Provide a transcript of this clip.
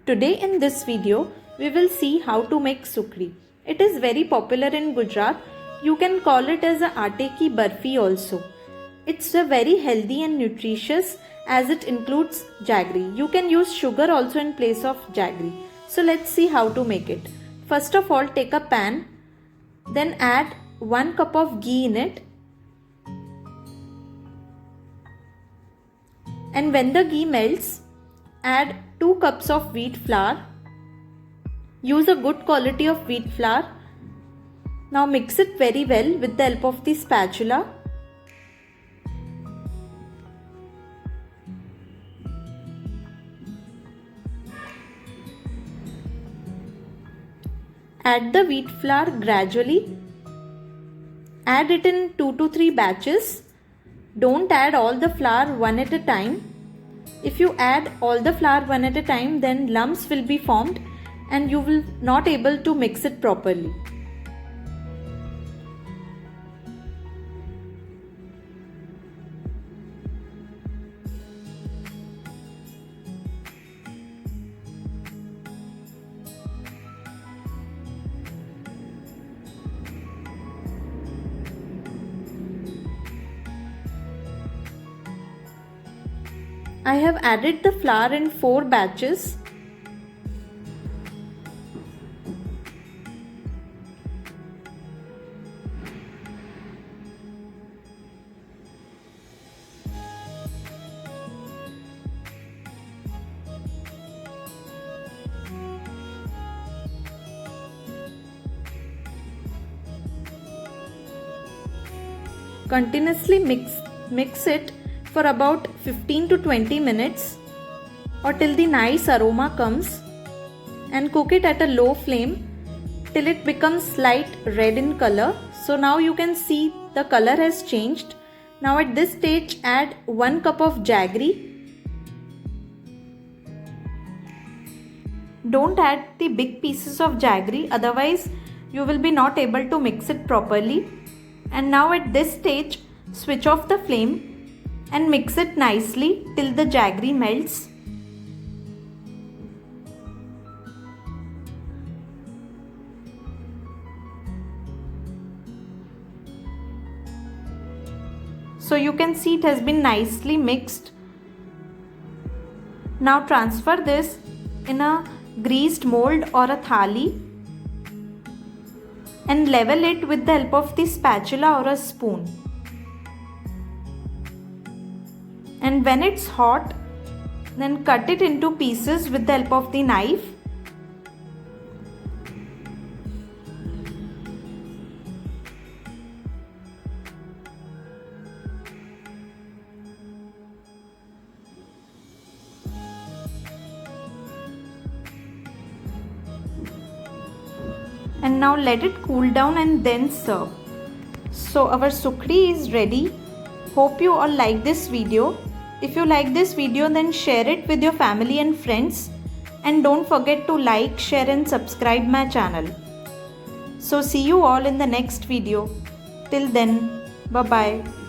Today in this video, we will see how to make Sukhdi. It is very popular in Gujarat. You can call it as a Aate ki Barfi also. It's a very healthy and nutritious as it includes Jaggery. You can use sugar also in place of Jaggery. So let's see how to make it. First of all, take a pan, then add 1 cup of ghee in it. And when the ghee melts, add 2 cups of wheat flour. Use a good quality of wheat flour. Now mix it very well with the help of the spatula. Add the wheat flour gradually. Add it in 2 to 3 batches. Don't add all the flour one at a time. If you add all the flour one at a time, then lumps will be formed and you will not able to mix it properly. I have added the flour in 4 batches. Continuously mix it for about 15 to 20 minutes or till the nice aroma comes, and cook it at a low flame till it becomes light red in color. So now you can see the color has changed. Now at this stage add 1 cup of jaggery. Don't add the big pieces of jaggery, otherwise you will be not able to mix it properly. And now at this stage switch off the flame and mix it nicely till the jaggery melts. So you can see it has been nicely mixed. Now transfer this in a greased mold or a thali and level it with the help of the spatula or a spoon. And when it's hot, then cut it into pieces with the help of the knife. And now let it cool down and then serve. So our Sukhdi is ready. Hope you all like this video. If you like this video, then share it with your family and friends. And don't forget to like, share and subscribe my channel. So see you all in the next video. Till then, bye bye.